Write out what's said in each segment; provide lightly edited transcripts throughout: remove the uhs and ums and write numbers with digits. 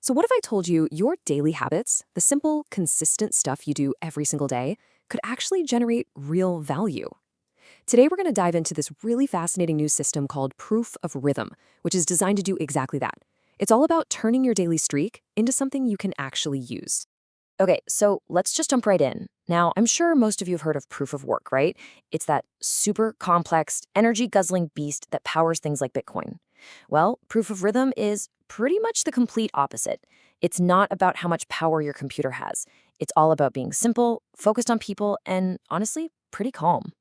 So, what if I told you your daily habits, the simple, consistent stuff you do every single day, could actually generate real value? Today, we're going to dive into this really fascinating new system called Proof of Rhythm, which is designed to do exactly that. It's all about turning your daily streak into something you can actually use. Okay, so let's just jump right in. Now, I'm sure most of you have heard of proof of work, right? It's that super complex, energy guzzling beast that powers things like Bitcoin. Well, proof of rhythm is pretty much the complete opposite. It's not about how much power your computer has. It's all about being simple, focused on people, and honestly, pretty calm.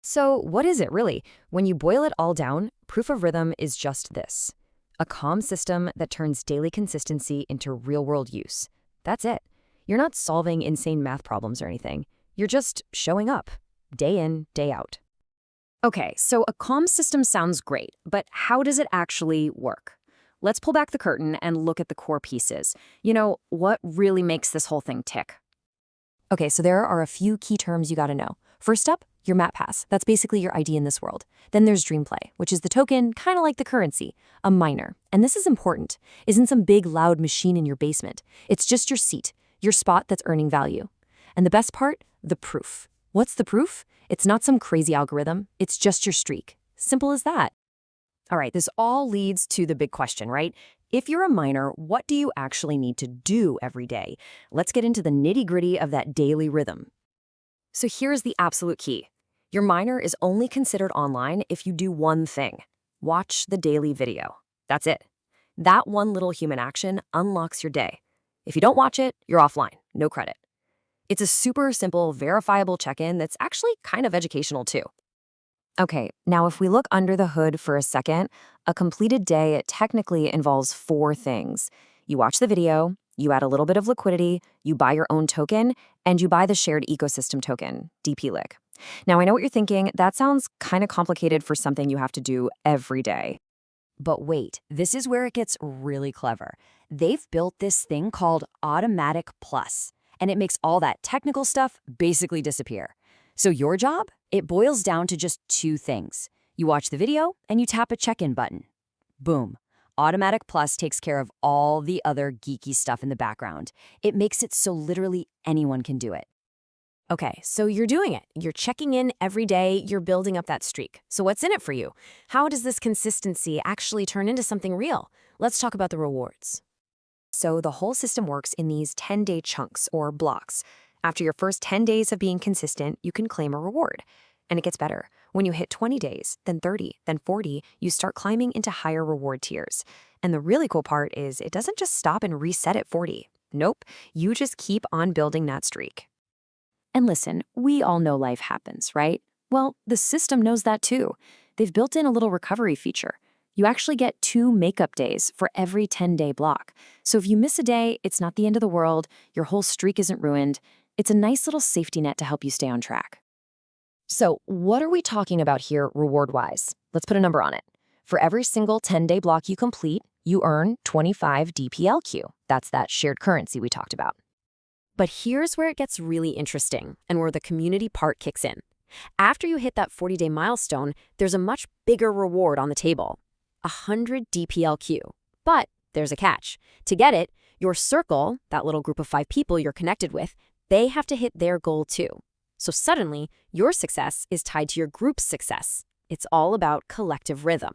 So, what is it really? When you boil it all down, proof of rhythm is just this: a calm system that turns daily consistency into real world use. That's it. You're not solving insane math problems or anything. You're just showing up, day in, day out. Okay, so a calm system sounds great, but how does it actually work? Let's pull back the curtain and look at the core pieces. What really makes this whole thing tick? Okay, so there are a few key terms you gotta know. First up, your map pass. That's basically your ID in this world. Then there's Dreamplay, which is the token, kind of like the currency, a miner. And this is important. Isn't some big, loud machine in your basement. It's just your seat, your spot that's earning value. And the best part, the proof. What's the proof? It's not some crazy algorithm. It's just your streak. Simple as that. All right, this all leads to the big question, right? If you're a miner, what do you actually need to do every day? Let's get into the nitty-gritty of that daily rhythm. So here's the absolute key. Your miner is only considered online if you do one thing: watch the daily video. That's it. That one little human action unlocks your day. If you don't watch it, you're offline. No credit. It's a super simple, verifiable check-in that's actually kind of educational too. Okay, now if we look under the hood for a second, a completed day technically involves four things. You watch the video, you add a little bit of liquidity, you buy your own token, and you buy the shared ecosystem token, DPLIC. Now I know what you're thinking, that sounds kind of complicated for something you have to do every day. But wait, this is where it gets really clever. They've built this thing called Automatic Plus, and it makes all that technical stuff basically disappear. So your job? It boils down to just two things. You watch the video and you tap a check-in button. Boom. Automatic Plus takes care of all the other geeky stuff in the background. It makes it so literally anyone can do it. Okay, so you're doing it. You're checking in every day. You're building up that streak. So what's in it for you? How does this consistency actually turn into something real? Let's talk about the rewards. So the whole system works in these 10-day chunks or blocks. After your first 10 days of being consistent, you can claim a reward. And it gets better. When you hit 20 days, then 30, then 40, you start climbing into higher reward tiers. And the really cool part is it doesn't just stop and reset at 40. Nope, you just keep on building that streak. And listen, we all know life happens, right? Well, the system knows that too. They've built in a little recovery feature. You actually get 2 makeup days for every 10-day block. So if you miss a day, it's not the end of the world, your whole streak isn't ruined. It's a nice little safety net to help you stay on track. So what are we talking about here reward-wise? Let's put a number on it. For every single 10-day block you complete, you earn 25 DPLQ. That's that shared currency we talked about. But here's where it gets really interesting and where the community part kicks in. After you hit that 40-day milestone, there's a much bigger reward on the table: 100 DPLQ. But there's a catch. To get it, your circle, that little group of 5 people you're connected with, they have to hit their goal too. So suddenly, your success is tied to your group's success. It's all about collective rhythm.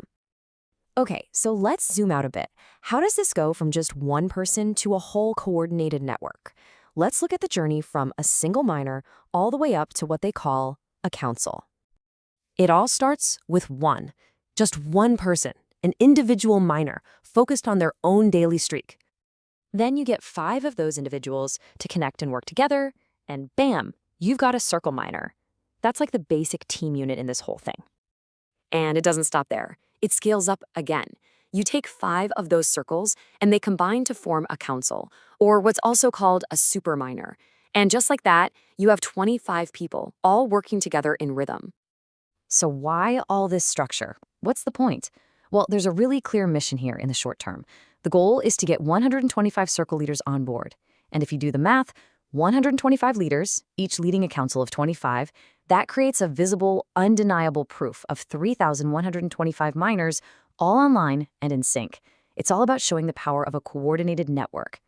Okay, so let's zoom out a bit. How does this go from just one person to a whole coordinated network? Let's look at the journey from a single miner all the way up to what they call a council. It all starts with just one person, an individual miner focused on their own daily streak. Then you get 5 of those individuals to connect and work together, and bam, you've got a circle miner. That's like the basic team unit in this whole thing. And it doesn't stop there. It scales up again. You take 5 of those circles, and they combine to form a council, or what's also called a super miner. And just like that, you have 25 people, all working together in rhythm. So why all this structure? What's the point? Well, there's a really clear mission here in the short term. The goal is to get 125 circle leaders on board. And if you do the math, 125 leaders, each leading a council of 25, that creates a visible, undeniable proof of 3,125 miners all online and in sync. It's all about showing the power of a coordinated network.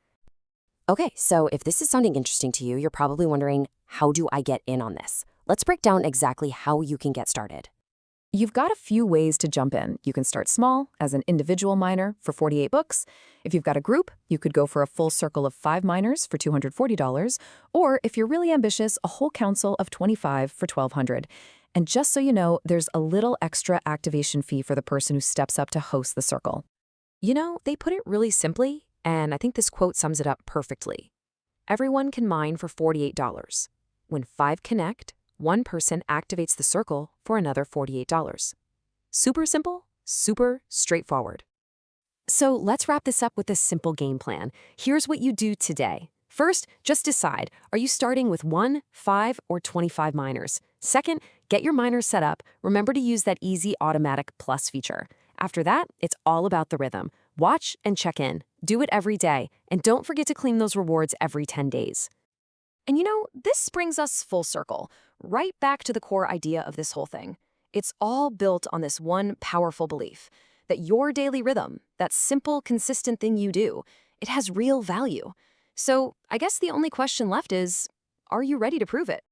Okay, so if this is sounding interesting to you, you're probably wondering, how do I get in on this? Let's break down exactly how you can get started. You've got a few ways to jump in. You can start small, as an individual miner for 48 books. If you've got a group, you could go for a full circle of 5 miners for $240. Or if you're really ambitious, a whole council of 25 for $1,200. And just so you know, there's a little extra activation fee for the person who steps up to host the circle. They put it really simply, and I think this quote sums it up perfectly. Everyone can mine for $48. When 5 connect, one person activates the circle for another $48. Super simple, super straightforward. So let's wrap this up with a simple game plan. Here's what you do today. First, just decide, are you starting with 1, 5, or 25 miners? Second, get your miners set up. Remember to use that easy automatic plus feature. After that, it's all about the rhythm. Watch and check in. Do it every day. And don't forget to claim those rewards every 10 days. And this brings us full circle, right back to the core idea of this whole thing. It's all built on this one powerful belief that your daily rhythm, that simple, consistent thing you do, it has real value. So I guess the only question left is, are you ready to prove it?